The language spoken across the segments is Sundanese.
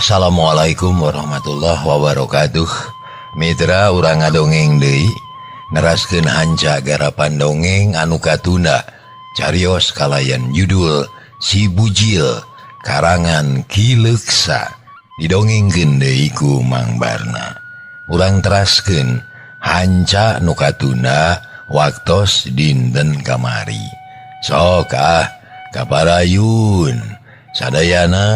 Assalamualaikum warahmatullahi wabarakatuh. Mitra urang ngadongeng deui neraskeun hanca garapan dongeng anu katunda carios kalayan judul Si Bujil karangan Ki Leuksa didongengkeun deui ku Mang Barna. Urang teraskeun hanca nu katunda waktos dinten kamari. Sok kaparayun sadayana.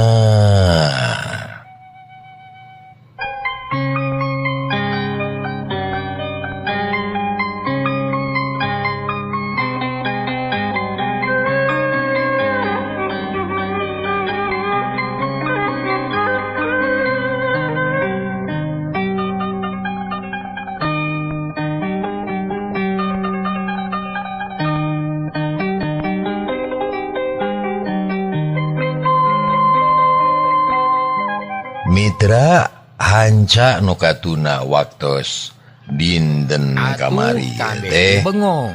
Mitra hanca nu katuna waktos dinten kamari teh bengong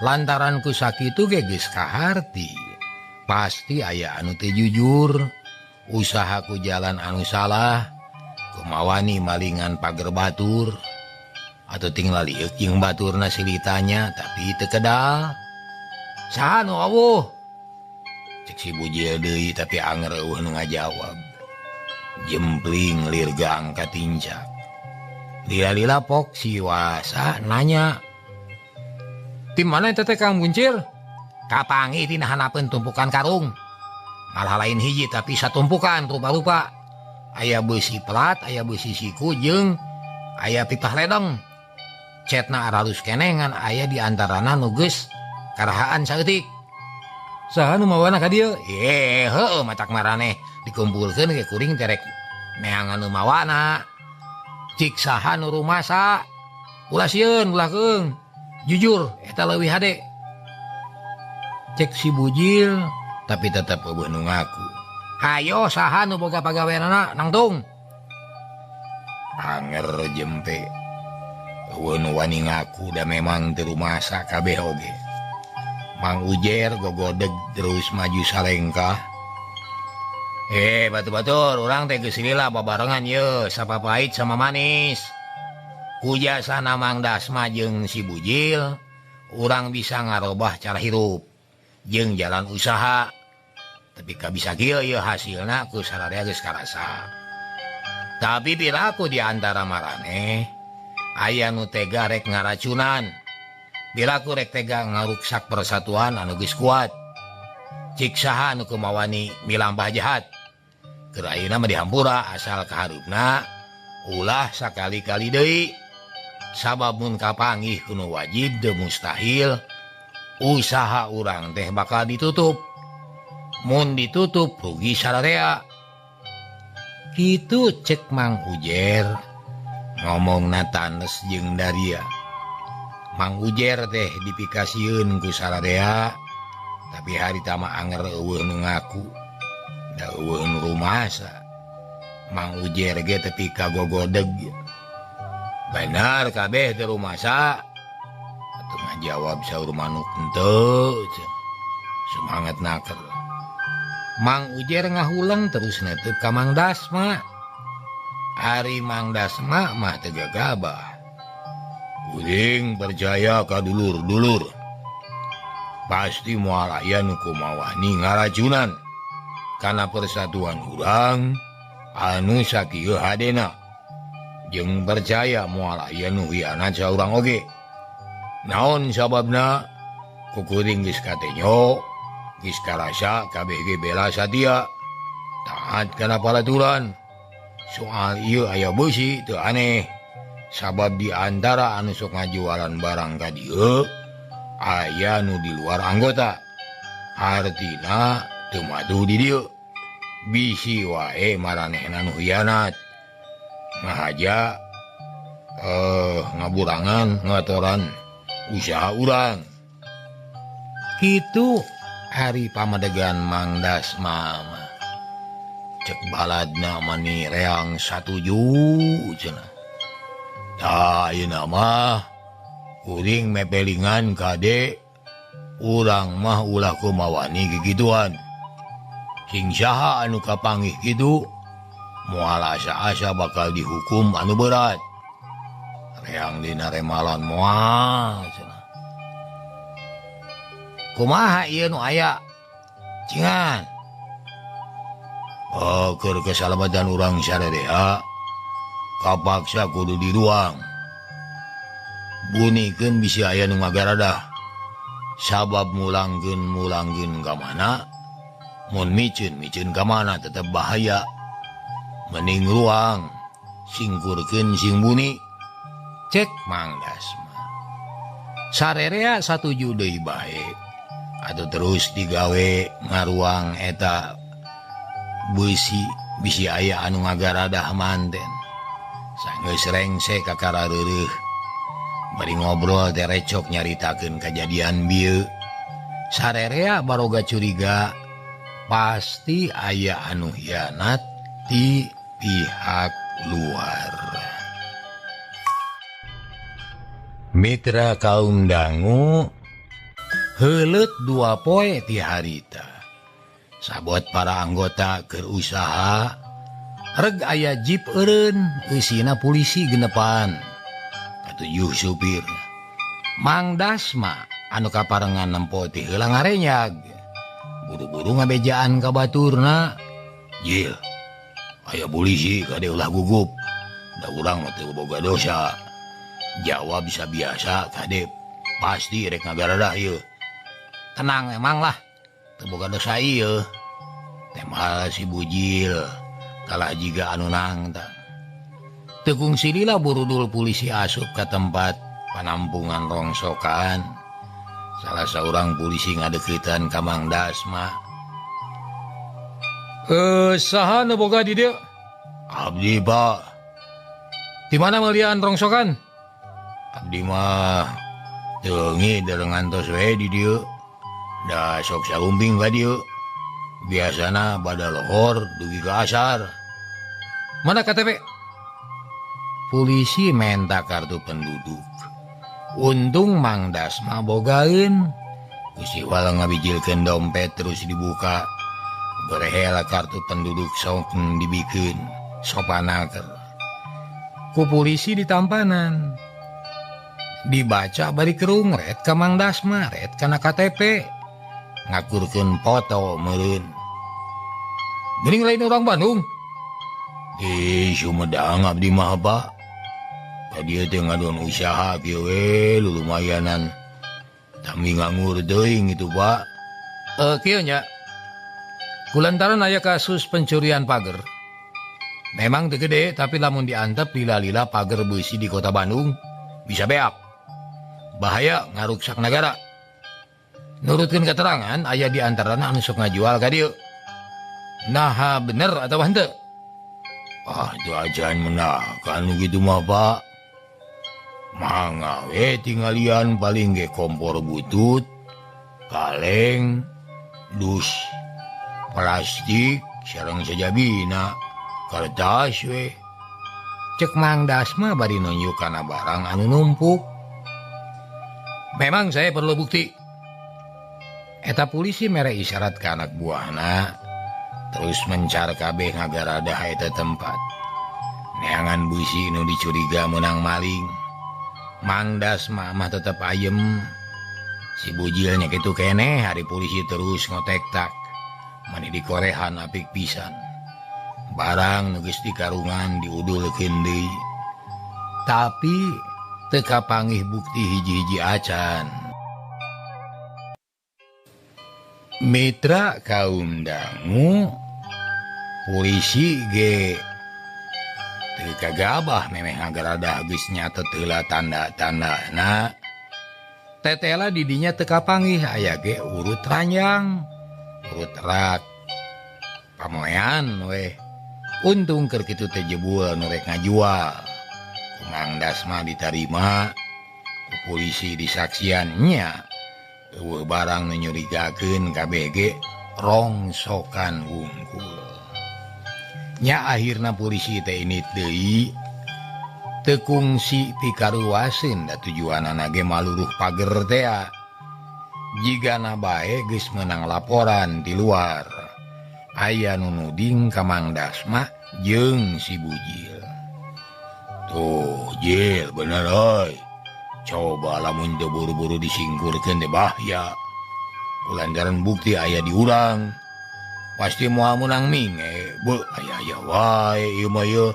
lantaran ku sakitu ge geus kaharti pasti aya anu teu jujur usahaku jalan anu salah kumawani malingan pager batur atau tinggal liuk jeung baturna silitanya tapi teu kedal saha nu awuh cek si Bujil deui tapi anger eueuh nu ngajawab jempling lirgang katincak lila-lila pok si wasa nanya tim mana teteh Kang Buncil kapangi tina hanapeun tumpukan karung malah lain hiji tapi satumpukan rupa-rupa aya besi pelat aya besi siku jeung aya pipah ledeng cetna aralus kenengan aya diantarana nu geus karahaan saeutik saha nu mawana ka dieu heueuh matak maraneh dikumpulkeun ge kuring terek neangan nu mawana cik saha nu rumasa ulah sieun ulah keung jujur eta leuwih hade cek si Bujil tapi tetep eueuh nu ngaku hayo saha nu boga pagaweanana nangtung anger jempe eueuh nu wani ngaku da memang teu rumasa kabeh oge Mang Ujer gogodeg terus maju salengkah batur-batur orang teh geus lila babarengan ye sapapait sama manis kujasana Mang Dasma jeung si Bujil urang bisa ngarobah cara hirup jeung jalan usaha tapi kabisa kieu ye hasilna ku sararea geus karasa tapi piraku di antara maraneh aya nu tega rek ngaracunan piraku rek tega ngaruksak persatuan anu geus kuat cik saha anu kumawani milampah jahat keur ayeuna mah dihampura asal kaharupna ulah sakali-kali deui sabab mun kapanggih kudu wajib teu mustahil usaha urang teh bakal ditutup mun ditutup rugi sararea kitu cek Mang Ujer ngomongna tanes jeung Daria Mang Ujer teh dipikasieun ku sararea tapi harita mah anger eueuh nu ngaku da eueuh nu rumasa Mang Ujer ge tepi kagogodeg benar kabeh teu rumasa atuh ngajawab saur manuk henteu semangat naker Mang Ujer ngahuleng terus netep ka Mang Dasma ari Mang Dasma mah teu gagabah kuring percaya ka dulur-dulur pasti moal aya nu kumawani ngaracunan kana persatuan urang anu sakieu hadena jeung percaya moal aya nu hianat saurang oge naon sababna ku kuring geus katenyo geus karasa kabeh ge bela satia taat kana palaturan soal ieu aya beusi teu aneh sabab di antara anu sok ngajualan barang ka dieu aya nu di luar anggota artina teu madu di dieu bisi wae maranehna nu hianat ngahaja ngaburangan ngatoran usaha urang kitu hari pamadegan Mang Dasma cek baladna mani reang satuju cenah tah ayeuna mah kuring mepelingan kade urang mah ulah kumawani gigituan sing saha anu kapanggih kitu moal asa-asa bakal dihukum anu berat. Reang dina remalan moal cenah. Kumaha ieu nu aya? Cingan. Keur kesalamatan urang sarerea kapaksa kudu di ruang. Bunikeun bisi aya nu ngagaradah. Sabab mulangkeun ka mana? Mun micin ka mana tetep bahaya. Mending ruang singkurkeun sing buni. Cek Mang Dasma. Sarerea satuju deui bae. Atuh terus digawe ngaruang eta bisi aya anu ngagaradah manten. Sanggeus rengse kakarareureuh. Bari ngobrol teh recok nyaritakeun kajadian bieu. Sarerea baroga curiga pasti aya anu hianat di pihak luar. Mitra kaum dangu, heuleut 2 poe ti harita. Sabot para anggota keur usaha, reg aya jeep eureun eusina polisi genepan. Katujuh supir. Mang Dasma anu kaparengan nempo ti heula ngarenyag. Buru-buru ngabejaan ka baturna. Jil, aya polisi kade ulah gugup. Da urang mah teu boga dosa. Jawab bisa biasa kade pasti rek ngagaradah ieu. Tenang emang lah. Teu boga dosa ieu. Temal si bujil kalah jiga anu nangtang. Tekung silila burudul polisi asup ke tempat penampungan rongsokan. Salah seorang polisi ngadeuketan ka Mang Dasma. Saha nu boga di dieu? Abdi, Pak. Di mana meulian rongsokan? Abdi mah teu ngideu ngantos we di dieu. Da sok sarumping ka dieu. Biasana bada lohor dugi ka asar. Mana KTP? Polisi menta kartu penduduk. Untung Mang Dasma bogaeun. Gusi wala ngabijilkeun dompet terus dibuka. Berehela kartu penduduk sok dibikeun sopanaker. Ku polisi ditampanan. Dibaca bari kerung ret ka Mang Dasma, ret kana KTP. Ngakurkeun foto meureun. Geuning lain orang Bandung. Sumedang abdi mah Pak. Tadi teh ngaduan usaha kieu we lumayanan. Tami nganggur teuing itu Pak. Kieu nya. Kulantaran aya kasus pencurian pager. Memang teu gede tapi lamun diantep lila-lila pager beusi di kota Bandung bisa beak. Bahaya ngaruksak negara. Nurutkeun keterangan aya di antarana anu sok ngajual ka dieu. Nah bener atawa henteu? Itu ajan menakan gitu mah Pak. Mangga we tinggalian paling ge kompor butut, kaleng, dus, plastik, sareng sajabina, kertas we. Cek Mang Dasma bari nunjuk kana barang anu numpuk. Memang saya perlu bukti. Eta polisi mere isyarat ke anak buahna. Terus mencar kabeh ngagaradah eta tempat. Neangan busi nu dicuriga menang maling. Mang Dasma mah tetep ayem. Si bujilnya kitu keneh hari polisi terus ngotek-tak. Mani dikorehan apik pisan. Barang nu geus dikarungan diudulkeun deui. Tapi teu kapanggih bukti hiji-hiji acan. Mitra kaum dangu, polisi ge teu kagabah memeh ngagaradah geus nyatet heula tanda-tandana. Tetela didinya teu kapanggih aya ge urut ranjang, urut rak, pamoean we. Untung keur kitu teh jebul nu rek ngajual. Ku Mang Dasma ditarima, ku polisi disaksiannya. Eueuh barang nu nyurigakeun kabeh ge rongsokan wungkul. Nya akhirna polisi teh ini deui teu kungsi pikaruaseun da tujuanana ge maluruh pager teh. Jigana bae geus meunang laporan di luar. Aya nu nuding ka Mang Dasma jeung si Bujil. Tuh Jil bener oi, coba lamun teu buru-buru disingkurkeun teh bahaya. Lantaran bukti aya di urang, pasti moal menang minge. Beuh aya wae ieu mah ieu.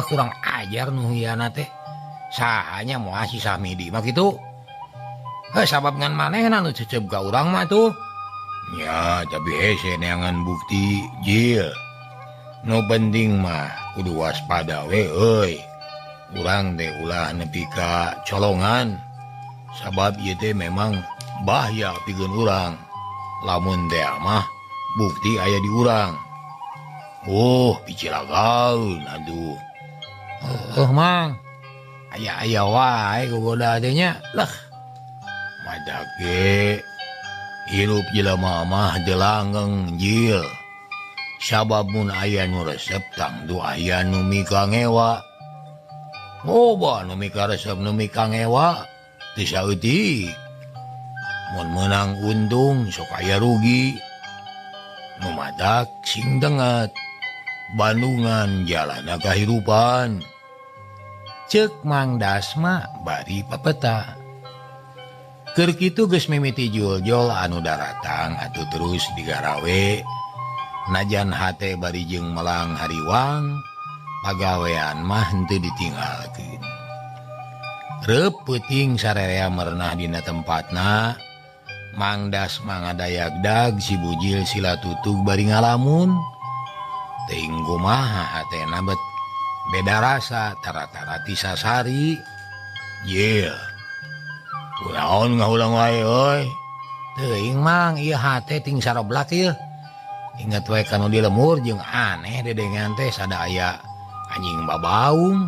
Kurang ajar nu hiana teh. Sahanya moal si Samidi mah kitu. Sabab ngan manehna nu cecep ka urang mah tuh. Ya, tapi hese neangan bukti, Jil. Nu penting mah kudu waspada we euy. Urang teh ulah nepi ka colongan. Sabab ieu teh memang bahaya pikeun urang. Lamun teh mah bukti aya di urang. Picilagaun aduh. Mang. Aya wae gogoda teh nya. Lah. Madak ge hirup jelema mah delanggeng Jil. Sabab mun aya nu resep tangtu aya nu mika ngewa. Loba nu mika resep nu mika ngewa teu saeutik. Mun menang untung sok aya rugi. Nu madak sing denget Bandungan jalana kahirupan. Ceuk Mang Dasma bari pepeta. Keur kitu geus mimiti jol-jol anu daratang atuh terus digarawe. Najan hate bari jeung melang hariwang, pagawean mah henteu ditinggalkeun. Reup peuting sarerea merenah dina tempatna. Mang Dasma ngadayagdag si Bujil sila tutug bari ngalamun. Teuing kumaha hatena bet beda rasa tara-tara ti sasari. Jil. Kunaon ngahulang wae euy. Teuing Mang ieu hate ting saroblak ieu. Inget wae kanu di lemur jeung aneh dedengan teh sada aya anjing babaung.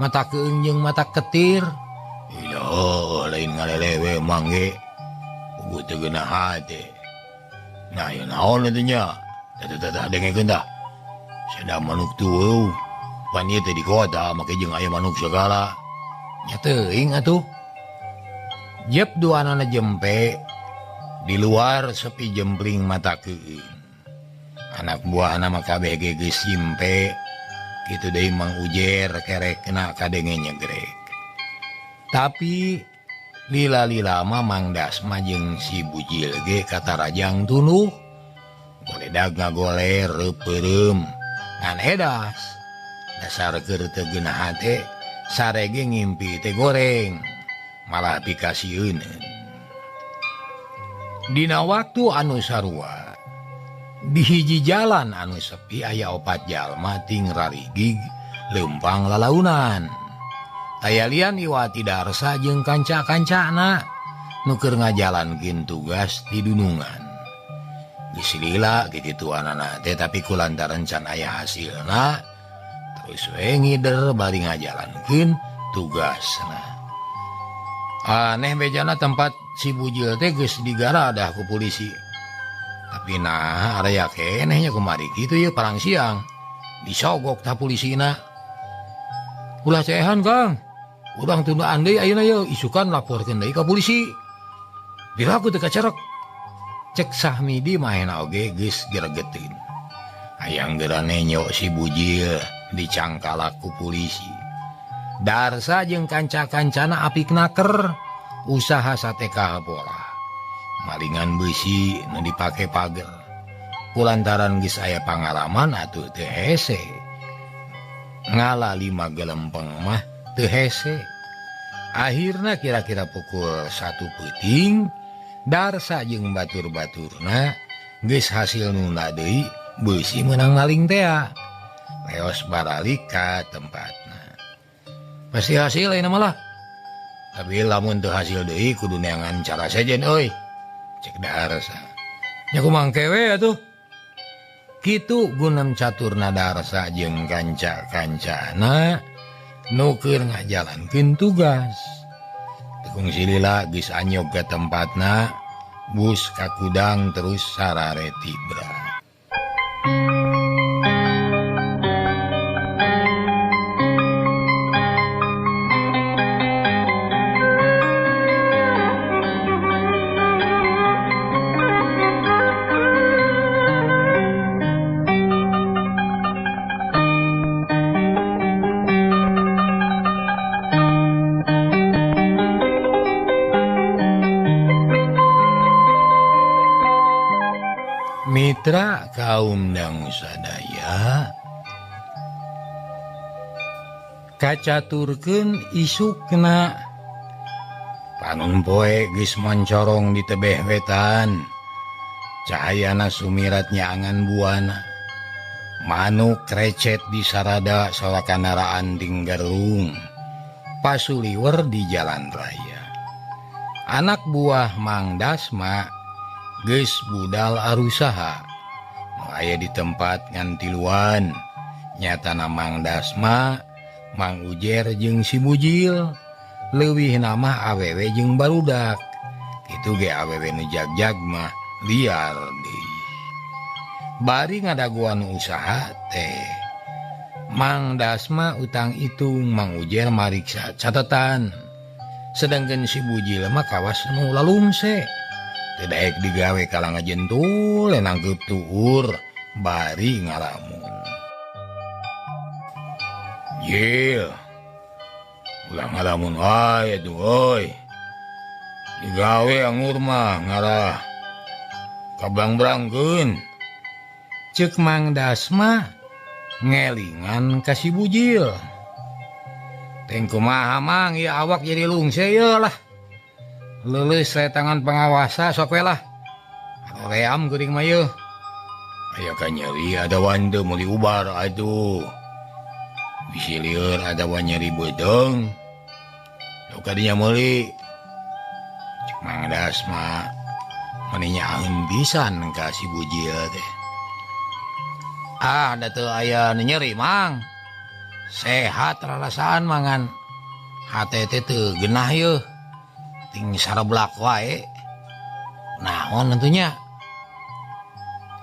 Mata keung jeung mata ketir. Iya lain ngalelewe Mang ge. Puguh teu geunah hate. Nah ieu naon atuh nya? Tah dengekeun tah. Sada manuk tueuh. Pan ieu teh di kota make jeung aya manuk segala. Nya teuing atuh. Jep duanana jempe, di luar sepi jempling mata keung. Anak buahna mah kabeh ge geus simpe, kitu deui Mang Ujer kerekna kadenge nyegrek. Tapi lila-lila mah Mang Dasma jeung si Bujil ge katarajang tunuh. Goledag ngagoler reupeurem ngan edas. Dasar keur teu geunah hate, sarege ngimpi teh goreng. Malah pikasieun. Dina waktu anu sarua, di hiji jalan anu sepi aya 4 jalma ting rarigig leumpang lalaunan. Aya lian Iwati Darsa jeung kanca-kancana nu keur ngajalankeun tugas di dunungan. Geus lila kikituanana teh tapi kulantaran can aya hasilna terus we ngider bari ngajalankeun tugasna. Aneh bejana tempat si Bujil teh geus digaradah ku polisi. Tapi nah area kenehnya kemari kitu ye parang siang. Disogok tah polisina. Ulah cehan Kang. Urang tundaan deui ayeuna ye isukan laporkeun deui ka polisi. Diraku teu kacerek. Cek Sahmidi mahena oge geus gregeteun. Hayang geurane nyo si Bujil dicangkalak ku polisi. Darsa jeung kanca-kancana apik naker usaha sate kahabola. Malingan beusi nu dipake pager. Kulantaran geus aya pangalaman atuh teu hese. Ngalali magelempeng mah teu hese. Akhirna kira-kira pukul 1 peuting, Darsa jeung batur-baturna geus hasil nunda deui beusi meunang maling teh. Leos baralik ka tempatna. Pasti hasil ini malah. Tapi lamun teu hasil deui kudu neangan cara sejen euy. Cek Darsa. Nya kumaha kewe atuh. Kitu gunem caturna Darsa jeung kanca-kancana nu keur ngajalankeun tugas. Tekung silila geus anyog ke tempatna, bus ka kudang terus sarare tibra. Mitra kaum dang sadaya kacaturkeun isukna panun poe geus moncorong di tebeh wetan cahayana sumirat nyaangan buana manuk krecet di sarada sawa kandaraan tinggarung pasuliwer di jalan raya anak buah Mang Dasma geus budal arusaha nu aya di tempat ngantiluan nyatana Mang Dasma Mang Ujer jeung si Bujil leuwih nama awewe jeung barudak kitu ge awewe nu jagjag mah liar deui bari ngadaguan usaha teh Mang Dasma utang itu Mang Ujer mariksa catatan sedangkan si Bujil mah kawas nu lalungse teu daek digawe kala ngajentul nangkeup tuur bari ngalamun Jil ulah ngalamun wae atuh euy digawe anggur mah ngarah kabrang-brangkeun ceuk Mang Dasma ngelingan ka si Bujil teng kumaha Mang ieu awak jadi lungse yeuh lah leuleus saya tangan pengawasa sok we lah ream geuring mah yeuh aya ka nyeri ada wande meuli ubar atuh bisi lieur ada wa nyeri beudeng sok kadinya meuli ceuk Mang Dasma mani nyaeun pisan ka si Bujil teh da teu aya nu nyeri Mang sehat rarasaan mangan hate teh teu geunah yeuh ting sareblak wae naon tentunya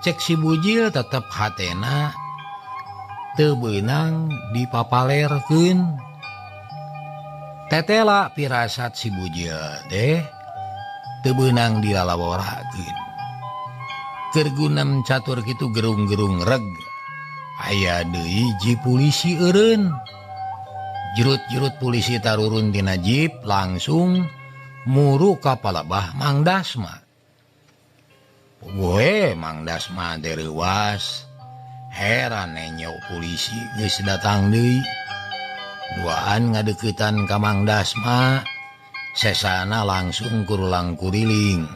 cek si Bujil tetep hatena teu beunang dipapalerkeun tetela pirasat si Bujil teh teu beunang dilalaworakeun keur gunem catur kitu gerung-gerung reg aya deui ji polisi eureun jurut-jurut polisi tarurun tina jeep langsung muru ka palebah Mang Dasma puguh Mang Dasma teh reuwas heran nyeuk polisi geus datang deui duaan ngadeuketan ka Mang Dasma sesana langsung kurulang kuriling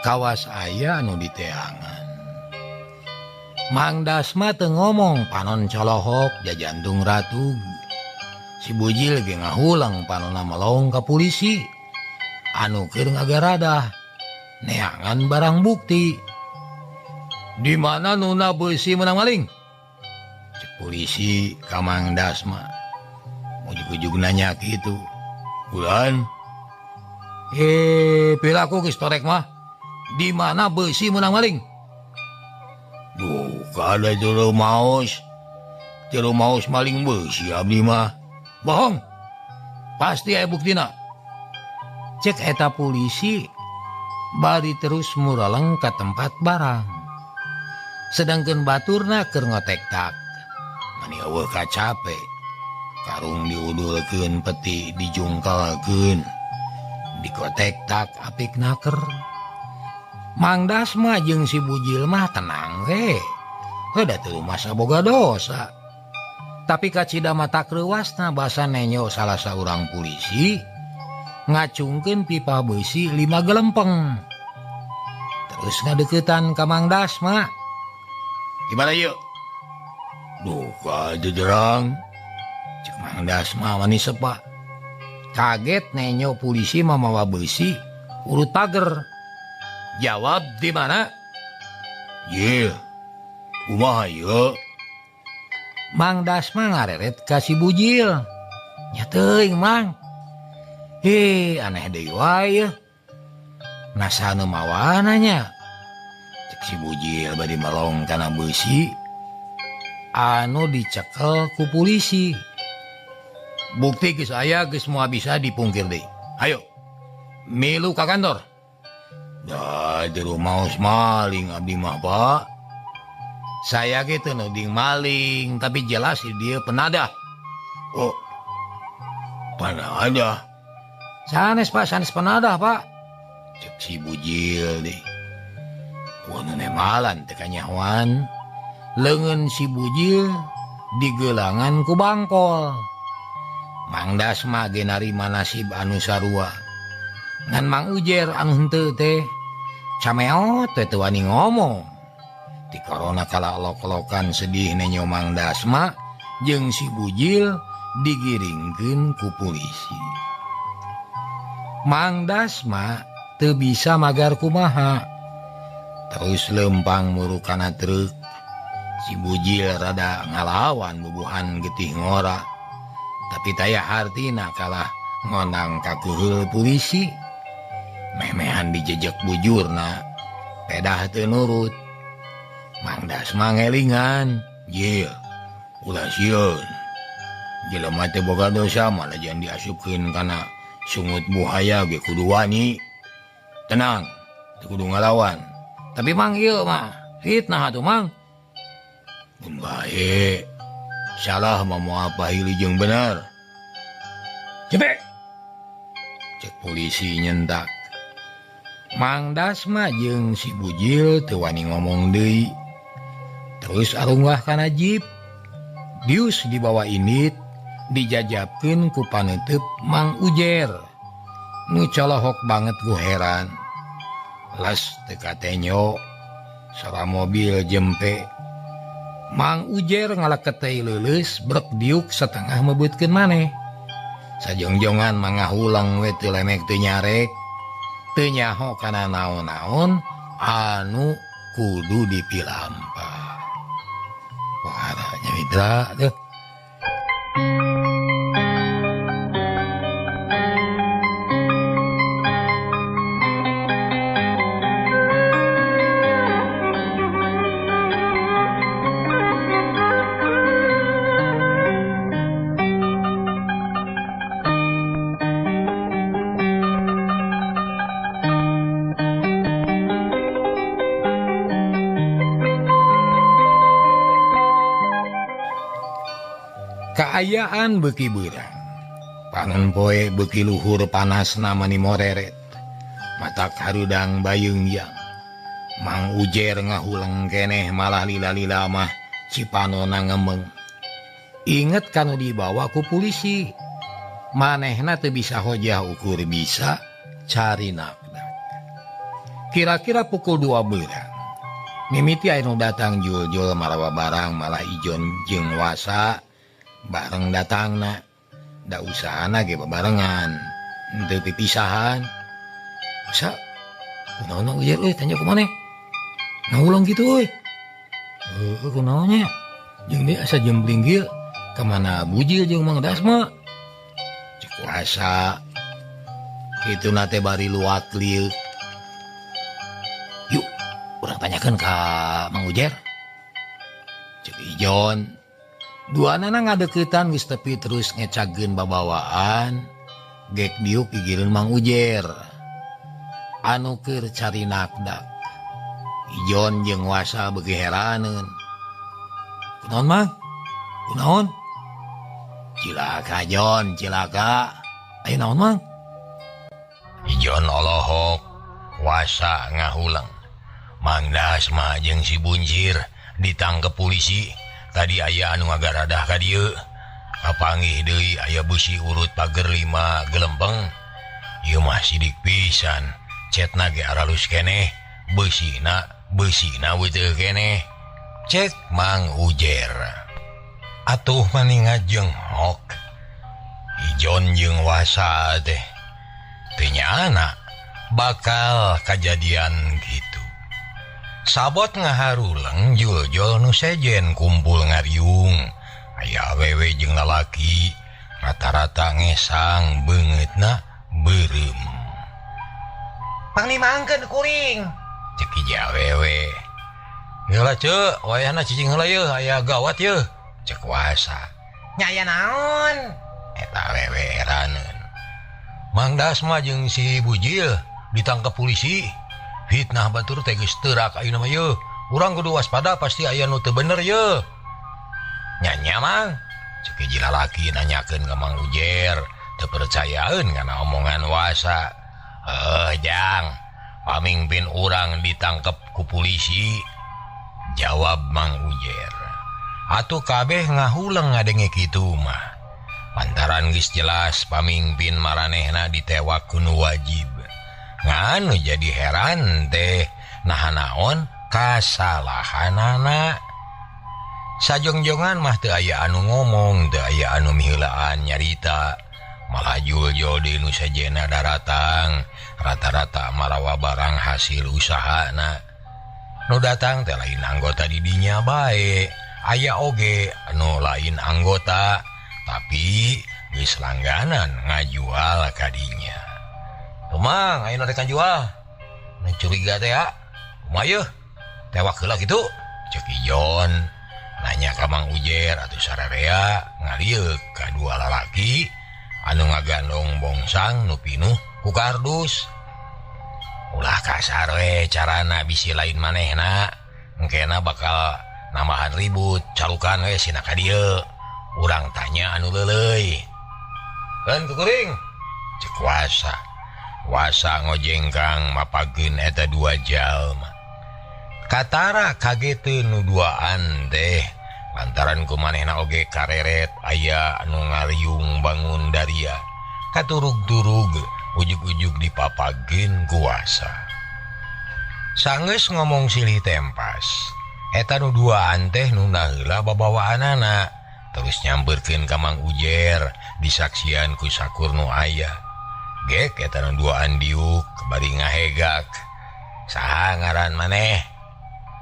kawas aya anu diteangan Mang Dasma teu ngomong panon colohok jajantung ratug si Bujil ge ngahulang panonna melong ka polisi anu keur ngagaradah neangan barang bukti di mana nuna beusi menang maling cek polisi ka Mang Dasma ujug-ujug nanya kitu bulan pilaku geus torek mah di mana beusi menang maling duh kada jero maos maling beusi abdi mah bohong pasti aya buktina cek eta polisi bari terus muraleng ka tempat barang sedangkan baturna keur ngotek-tak mani eueuh kacape karung diudulkeun peti dijungkalkeun dikotek-tak apik naker Mang Dasma jeung si Bujil mah tenang we da teu masa boga dosa tapi kacida mata kreuasna basa nenyo salah saurang polisi ngacungkeun pipa beusi 5 gelempeng terus ngadeuketan ka Mang Dasma gimana yuk duh kajejerang cek Mang Dasma mani sepa kaget nenyo polisi mamawa beusi urut pager jawab di mana ye kumaha yeuh Mang Dasma ngareret ka si Bujil nya teuing Mang aneh deui wae nasana mawananya cek si Bujil bari melong kana beusi anu dicekel ku polisi bukti geus aya geus moal bisa dipungkir deui ayo milu ka kantor da jero maos maling abdi mah Pak saya gitu nuding maling tapi jelas dia penadah oh penadah sanes Pak sanes penadah Pak cek si Bujil deh nemalan tekanyawan lengan si bujil digelangan ku bangkol. Mang Dasma ge narima nasib anu sarua ngan Mang Ujer anu henteu teh cameot teh teu wani ngomong. Ti korona kala olok-olokan sedih nenyo Mang Dasma jeung si bujil digiringkeun ku polisi. Mang Dasma teu bisa magar kumaha, terus lempang muru kana truk. Si bujil rada ngalawan bubuhan getih ngora, tapi taya hartina kalah ngonang kakuheul polisi. Memehan dijejek bujurna, pedah teu nurut. Mang Dasma ngelingan, "Jil, ulah sieun. Jelema teh boga dosa malah jangan diasupkeun kana sungut buhaya ge kudu wani. Tenang, teu kudu ngalawan. Tapi Mang ieu mah fitnah atuh Mang. Mun bae salah mah moal pahili jeung bener." "Cepet!" cek polisi nyentak. Mang Dasma jeung si bujil teu wani ngomong deui. Terus arunggah kana jeep. Dius dibawa indit dijajabkeun ku paneuteub Mang Ujer. Nu colohok banget ku heran. Las teu katenyo sora mobil jempe. Mang Ujer ngaleket teh leuleus brek diuk setengah mebeutkeun maneh. Sajongjongan mangahulang we teu lemek teu nyarek. Teu nyaho kana naon-naon anu kudu dipilampah. Waranya mitra teh. Kaayaan beuki beurang. Panon poe beuki luhur panasna mani moreret. Matak harudang bayeungyang. Mang Ujer ngahuleng keneh malah lila-lila mah cipanona ngemeng. Inget kanu dibawa ku polisi. Manehna teu bisa hojah ukur bisa cari nakdak. Kira-kira pukul 2 beurang. Mimiti anu datang jul-jul marawa barang malah ijon jeung wasa bareng datangna. Da usahana ge babarengan, teu pipisahan. Sa, kunaon Ujer euy tanya kumaneh? Ngaulang kitu euy. Heuh kunaonnya? Jeung dia asa jembling ieu ka mana bujil jeung Mang Dasma? Cek wasa. Kituna teh bari luak lieu. Yuk, urang tanyakeun ka Mang Ujer. Cek ijon. Duanana ngadeuketan geus tepi terus ngecageun babawaan. Gek diuk gigireun Mang Ujer. Anu keur cari nakdak. Ijon jeung wasa beuki heraneun. "Kunaon Mang? Kunaon?" "Cilaka Jon, cilaka." "Aya naon Mang?" Ijon olohok, wasa ngahulang. Mang Dasma jeung si Bunjir ditangkep polisi. Tadi aya anu ngagaradah ka dieu. Kapanggih deui aya beusi urut pager 5 gelempeng. Ieu mah sidik pisan. Cetna ge aralus keneh. Beusina weuteuh keneh. Cek Mang Ujer. Atuh mani ngajenghok. Ijon jeung wasa teh teu nyana bakal kajadian kitu. Sabot ngaharuleng jul-jul nu sejen kumpul ngariung. Aya awewe jeung lalaki rata-rata ngesang beungeutna beureum. "Panglimaangkeun kuring," cek hiji awewe. "Heula ceuk, wayahna cicing heula yeuh, aya gawat yeuh," cek wasa. "Nya aya naon?" Eta awewe heraneun. Mang Dasma jeung si Bujil ditangkap polisi. Fitnah batur teh geus teurak ayeuna mah yeuh. Urang kudu waspada pasti aya nu teu bener yeuh. "Nya Mang," cek hiji lalaki nanyakeun ka Mang Ujer, teu percayaeun kana omongan wasa. Jang, pamimpin urang ditangkep ku polisi, jawab Mang Ujer. Atuh kabeh ngahuleng ngadenge kitu mah. Lantaran geus jelas pamimpin maranehna ditewak ku nu wajib. Nganu jadi heran teh naha naon kasalahanana. Sajongjongan mah teu aya anu ngomong, teu aya anu miheulaan nyarita. Malah jul-jul di nu sajena daratang, rata-rata marawa barang hasil usahana. Nu datang teh lain anggota didinya bae, aya oge anu lain anggota, tapi geus langganan ngajual kadinya. Tumang, ayeuna rek ngajual. Nu curiga teh ya, kumaha yeuh? Tewak heula kitu? Cek Ijon. Nanya ka Mang Ujer atuh sararea ngalieu ka dua lalaki anu ngagandong bongsang nu pinuh ku kardus. Ulah kasar we carana bisi lain manehna, engkena bakal nambahan ribut, calukan we sina ka dieu. Urang tanya anu leuleuy. Keun kukuring? Cek Wasa ngojengkang mapageun eta dua jalma. Katara kageteun nu duaan teh, lantaran kumanehna oge kareret aya anu ngariung bangun daria. Katurug-turug ujug-ujug dipapageun ku Wasa. Sanggeus ngomong silih tempas, eta nu duaan teh nu heula babawaanana, terus nyamperkeun ka Mang Ujer disaksian ku sakur nu aya. Gek eta nu duaan diuk bari ngahegak. Saha ngaran maneh?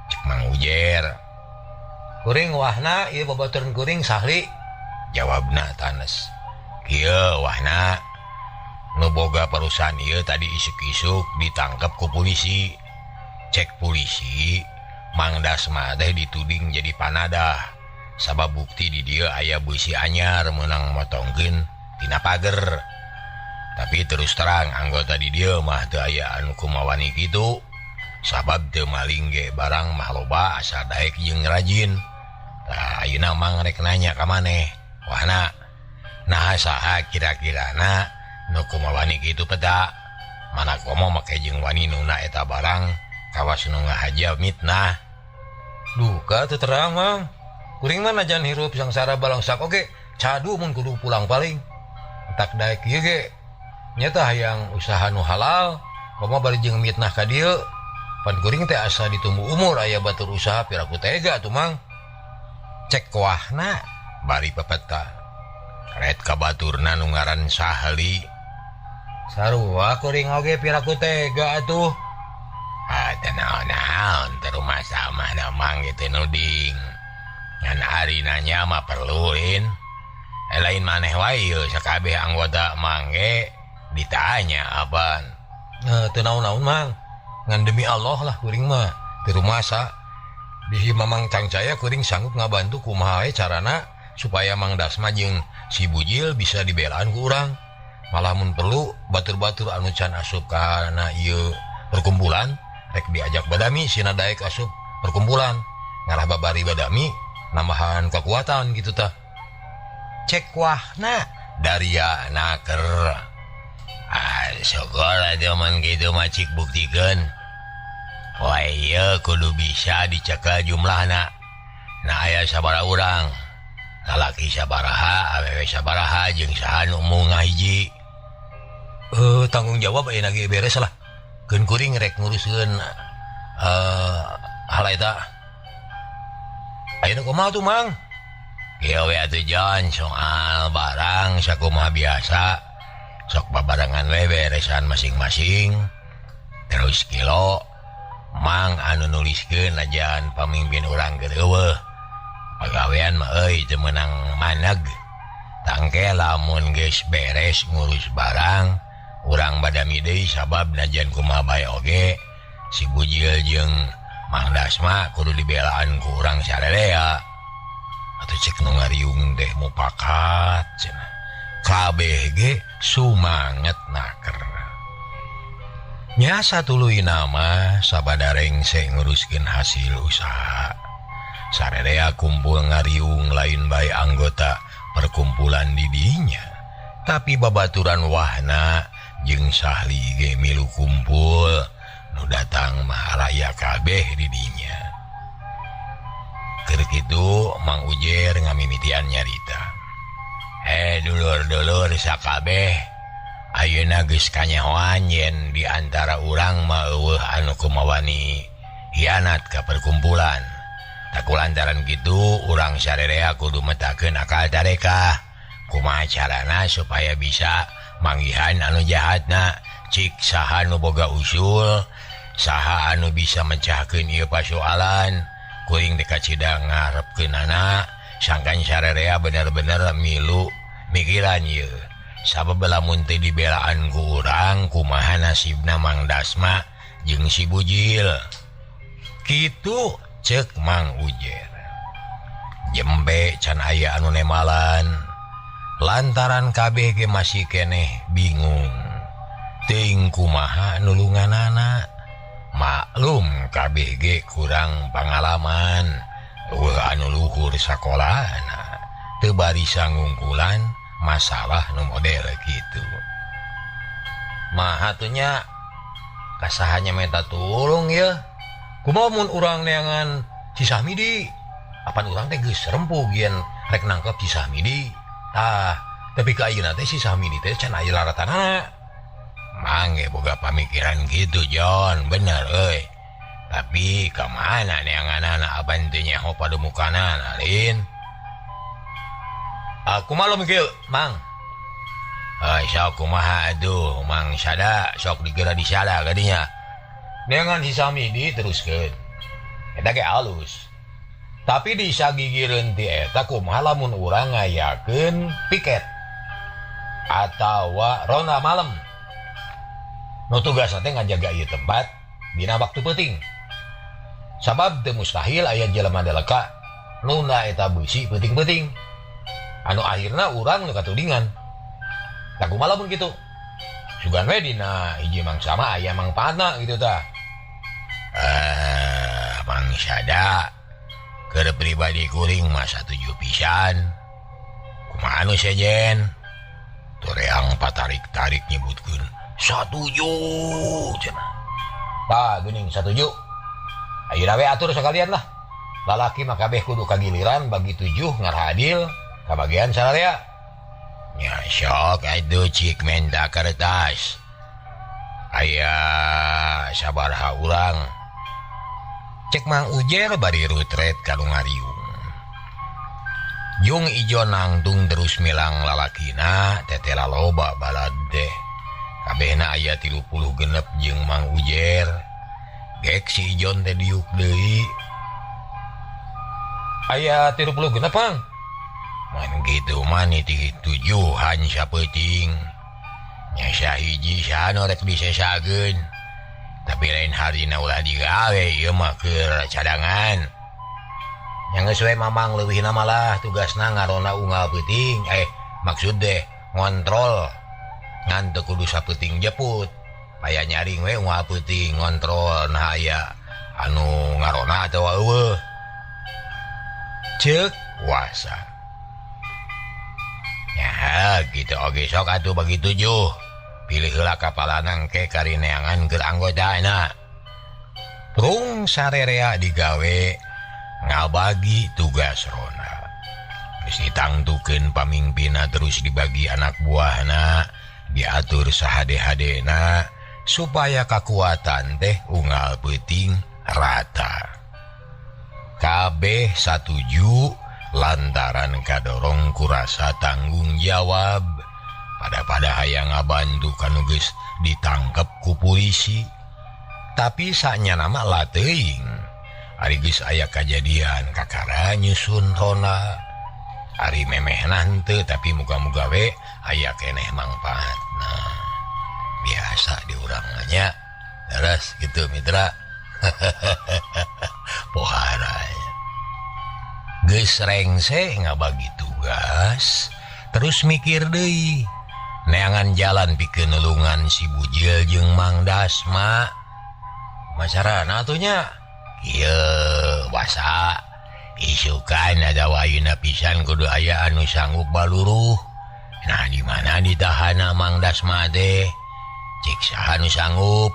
Cek Mang Ujer. Kuring wahna ieu babaturan kuring sahli, jawabna tanes. Kieu wahna nu boga perusahaan ieu tadi isuk-isuk ditangkep ku polisi. Cek polisi, Mang Dasma teh dituding jadi panadah. Sabab bukti di dieu aya beusi anyar meunang motongkeun tina pager. Tapi terus terang anggota di dieu mah teu aya anu kumawani kitu. Sabab teu maling ge barang mah loba asa daek jeung rajin. Tah ayeuna Mang rek nanya ka maneh, wahna naha saha kira-kirana nu kumawani kitu peda? Mana komo make jeung wani nuna eta barang kawas nu ngahaja mitnah. Duka teu terang Mang. Kuring mah najan hirup sangsara balongsak oge cadu mun kudu pulang paling. Tak daek ieu ge nyata hayang usaha nu halal, komo bari jeung mitnah ka dieu. Pan kuring teh asa ditumbu umur aya batur usaha piraku tega atuh Mang. Cek wahna bari pepeta. Ret ka baturna nu ngaran Sahli. Sarua kuring oge piraku tega atuh. Teu naon-naon teu rumah sama da Mang kitu nuding. Ngan ari nanya mah perluin. Lain maneh wae yeuh sakabeh anggota Mang ge ditanya aban. Teu naon-naon Mang. Ngan demi Allah lah kuring mah teu rumasa. Bisi Mamang Cangcaya kuring sanggup ngabantu kumaha we carana supaya Mang Dasma jeung si Bujil bisa dibelaan ku urang. Malah mun perlu batur-batur anu can asup kana ieu perkumpulan rek diajak badami sina daek asup perkumpulan. Ngarah babari badami nambahan kekuatan gitu tah. Cek wahna daria naker. Syukur aja man gitu macik buktikeun. Wah iya kudu bisa dicekel jumlahna. Nah aya sabaraha urang, lalaki sabaraha, awewe sabaraha, jeung saha nu mung ngahiji. Tanggung jawab ayeuna ge beres lah. Keun kuring rek nguruskeun hal eta. Ayeuna kumaha tuh Mang? Kieu we atuh Jon, soal barang sakumaha biasa. Sok babarengan we beresan masing-masing. Terus kilo Mang anu nuliskeun najan pamimpin urang keur eueuh. Pagawean mah euy teu meunang maneg. Tangke lamun geus beres ngurus barang, urang badami deui sabab najan kumaha bae oge si Bujil jeung Mang Dasma kudu dibelaan ku urang sarelea. Atuh cek nu ngariung teh mupakat cenah. Kabeh ge sumanget naker. Nya satuluy nama sabadareng se nguruskeun hasil usaha. Sarelea kumpul ngariung lain bae anggota perkumpulan di dinya. Tapi babaturan wahna jeung Sahli ge milu kumpul. Nu datang mah aya kabeh didinya. Keur kitu Mang Ujer ngamimitian nyarita. Dulur-dulur sakabeh, ayeuna geus kanyahoan yen di antara urang mah eueuh anu kumawani hianat ka perkumpulan. Takulantaran kitu urang sarerea kudu metakeun akal tarekah kumaha carana supaya bisa manggihan anu jahatna, cik saha nu boga usul, saha anu bisa mencahkeun ieu pasoalan, kuring dekat cidang ngarepkeunana, sangkan sarerea bener-bener milu mikiran ieu. Sabab lamun teu dibelaan ku urang kumaha nasibna Mang Dasma jeung si Bujil. Kitu cek Mang Ujer. Jembe can aya anu nemalan, lantaran kabeh ge masih keneh bingung teuing kumaha nulunganana. Maklum kabeh ge kurang pangalaman, eueuh anu luhur sakolahna, teu bari sangungkulan masalah nu model kitu. Mah atunya kasahanya minta tulung ya. Kumaha mun urang neangan si Sahmidi? Apan urang teh geus rempuh yen rek nangkep si Sahmidi. Tapi ka ayeuna teh si Sahmidi teh can aya laratanana. Mangge boga pamikiran gitu John, bener euy. Tapi ka mana neanganana aban teu nyaho padumukanana Lin? Aku malum kieu, Mang. Sok kumaha aduh, Mang Sada sok digera disada gadinya. Neangan si Sahmidi teruskeun. Eta ge alus. Tapi disagigireun ti eta kumaha lamun urang ngayakeun piket atawa ronda malam. Nu tugasna teh ngajaga ieu tempat dina waktu penting. Sabab teu mustahil aya jelema deleka nu na eta beusi penting-penting. Anu akhirna urang nu katudingan. Da kumaha lamun kitu? Sugan we dina hiji mangsa mah aya mangpaatna kitu tah. Mang Sada keur pribadi kuring mah satuju pisan. Kumaha anu sejen? Toreang patarik-tarik nyebutkeun satuju cenah. Tah geuning satuju. Ayeuna we atur sakalian lah. Lalaki mah kabeh kudu kagiliran bagi 7 ngarahadil kabagian sararea. Nya sok atuh cik menta kertas. Aya sabaraha urang. Cek Mang Ujer bari rutret kanu ngariung. Jung ijo nangtung terus milang lalakina tetela loba balad teh. Kabehna aya 30 genep jeung Mang Ujer. Gek si ijon teh diuk deui. Aya 30 genep, Mang. Man kitu mah niti 7 sapeuting. Nya sahiji saha rek disesageun. Tapi lain harina ulah digawe ieu mah keur cadangan. Yang geus we Mamang leuwihna malah tugasna ngarona unggal peuting, maksud deh ngontrol. Ngan teu kudu sapeuting jeput. Aya nyaring we unggal peuting ngontrol nah aya anu ngarona atawa eueuh. Ceuk wasa. Nya kitu oge sok atuh bagi 7. Pilih heula kapalanang ke karineangan keur anggotana. Rung sarerea digawe ngabagi tugas rona. Geus ditangtukeun pamimpinna terus dibagi anak buahna, diatur sahade-hadena supaya kakuatan teh unggal peuting rata. Kabeh satuju lantaran kadorong kurasa tanggung jawab. Pada hayang ngabantu kanu geus ditangkep ku polisi. Tapi saknya nama lateuing. Ari geus aya kajadian kakara nyusun rona. Ari memehna henteu tapi muga-muga we aya keneh mangpaatna. Biasa di urang nya. Terus gitu mitra. Pohara. Geus rengse ngabagi tugas, terus mikir deui. Neangan jalan pikeun nulungan si Bujil jeung Mang Dasma. Masarana atunya ieu wasa isukan ada wayuna pisan kudu aya anu sanggup baluruh. Nah di mana ditahana Mang Dasma teh? Cik saha anu sanggup?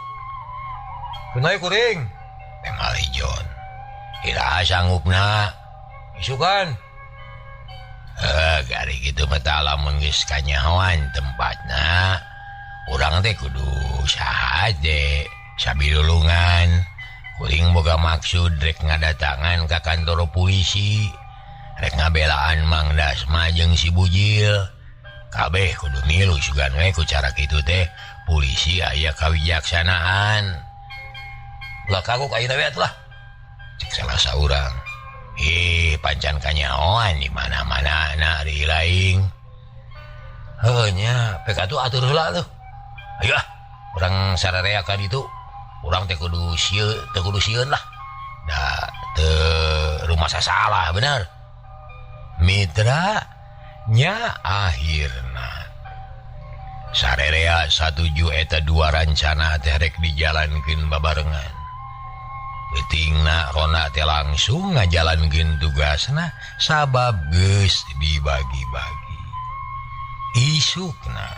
Kunae kuring. emal ijon. Ira sanggupna isukan. Gari gitu mata lamun geus kanyahoan tempatna, urang teh kudu saha teh sabilulungan. Kuring boga maksud rek ngadatangan ka kantor polisi, rek ngabelaan Mang Dasma jeung si Bujil. Kabeh kudu milu sugan we ku cara kitu teh polisi aya kawijaksanaan. Ulah kagok ayeuna we atuh, cek salah saurang. Pancan kanyaoan di mana-mana na di laing. Heunya peka tuh atur heula tuh. Ayo urang sararea ka ditu. Urang teh kudu sieun lah. Da teu rumah sasalah bener. Mitra nya akhirna sararea satuju eta dua rancana teh rek dijalankeun babarengan. Betingna Rona teh langsung ngajalankeun tugasna sabab geus dibagi-bagi. Isukna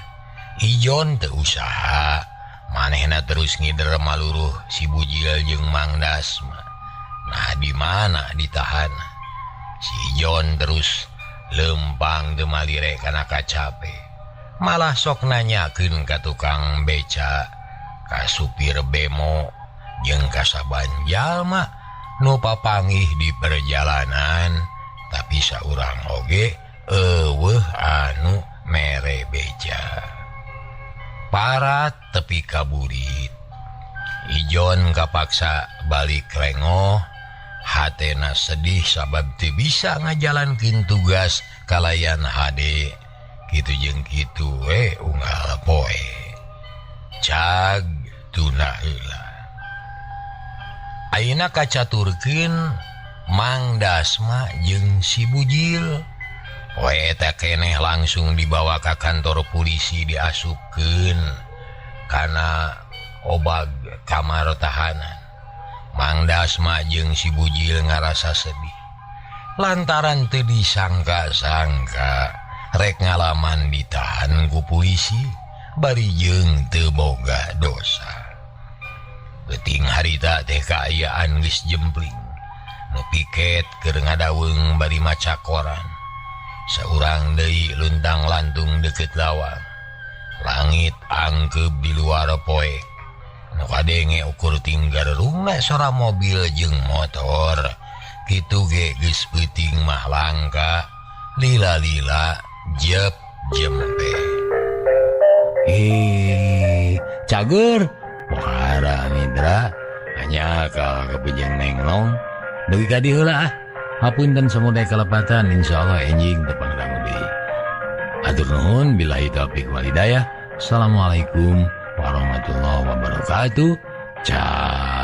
Ijon teu usaha, manehna terus ngider maluruh si Bujil jeung Mang Dasma. Nah di mana ditahan? Si Ijon terus lempang teu malire kana kacape. Malah sok nanyakeun ka tukang beca, ka supir bemo jeung kasaban jalma nu papanggih di perjalanan, tapi saurang oge eueuh anu mere beca. Parat tepi kaburit, Ijon kapaksa balik lengoh, hatena sedih sabab teu bisa ngajalankeun tugas kalayan hade. Kitu jeung kitu we unggal poe. Cag tuna heula. Ayeuna kacaturkeun Mang Dasma jeung si Bujil. Poe eta keneh langsung dibawa ka kantor polisi diasupkeun kana obag kamar tahanan. Mang Dasma jeung si Bujil ngarasa sedih lantaran teu disangka-sangka rek ngalaman ditahan ku polisi bari jeung teu boga dosa. Beuting harita teh kaayaan geus jempling, nu piket keur ngadaweung bari maca koran. Saurang deui luntang lantung deukeut lawang. Langit angkeup di luar poek. Nu kadenge ukur tinggal rungna sora mobil jeung motor. Kitu ge geus peuting mah langka, lila-lila jep jempe. Cager pohara Mitra hanya ka kepejeng nenglong dugi ka dieu heula ah. Hapunten samuday kalepatan, insyaallah enjing tepang dangu deui. Atur nuhun, billahi taufik wal hidayah. Assalamualaikum warahmatullahi wabarakatuh. Ciao.